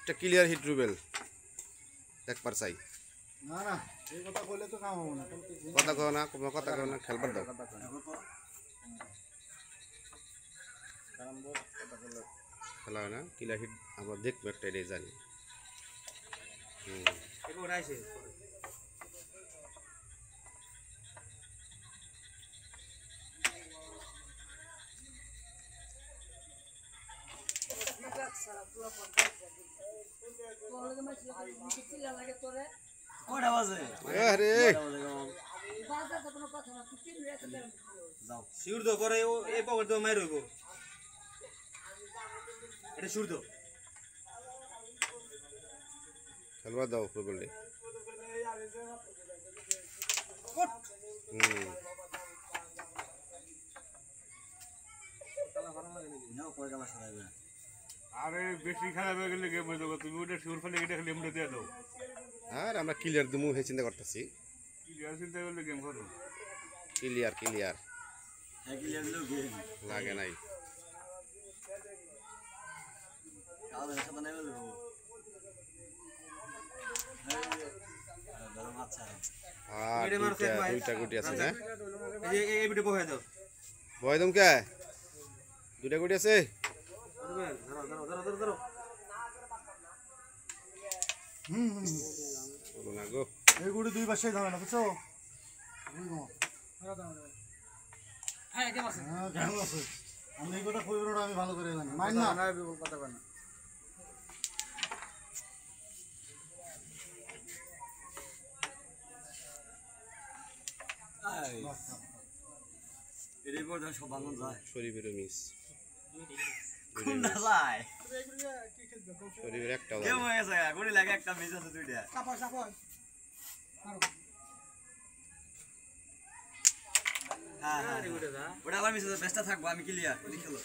একটা clear hit Rubel একবার চাই না না এই কথা কইলে তো কাম হবে না কথা কও না কোনো কথা কও না খেলবার দাও খেলা হয় না ক্লিয়ার হিট আমরা দেখবো একটা এটাই জানি শিউর দো পরে এই পকেট তো মাই রইব এটা শিউর দো খেলবার দাও রুবেল আরে বেশি খারাপ হয়ে গেলে গেম হয়ে যাবে তুমি ওটা শিওর ফেলে এটা খালি এমনি দিয়ে দাও আর আমরা ক্লিয়ার দিমু হে চিন্তা করতেছি ক্লিয়ার চিন্তা করলে গেম করো ক্লিয়ার ক্লিয়ার হ্যাঁ ক্লিয়ার লো গেম লাগে নাই আমাদের সাথে নাই বলবো গরম আচ্ছা আর দুইটা গুটি আছে না এই ভিডিও বহাই দাও বয় দম কে দুইটা গুটি আছে ধরো না গো এই গুড়ি দুই পাশে যাবে না বুঝছো হ্যাঁ কেমন আছে আমি এই কথা কইব না আমি ভালো করে জানি মাইন না না কথা কই না আই এর পর সব ভাঙন যায় শরীফের মিস কোন না যায় শরীফের একটা কেমন হয়ে গেছে গুড়ি লাগে একটা মিস আছে দুইটা চাপা হ্যাঁ ওটা আবার মিস আছে বেস্টটা থাকবো আমি ক্লিয়ার খেলো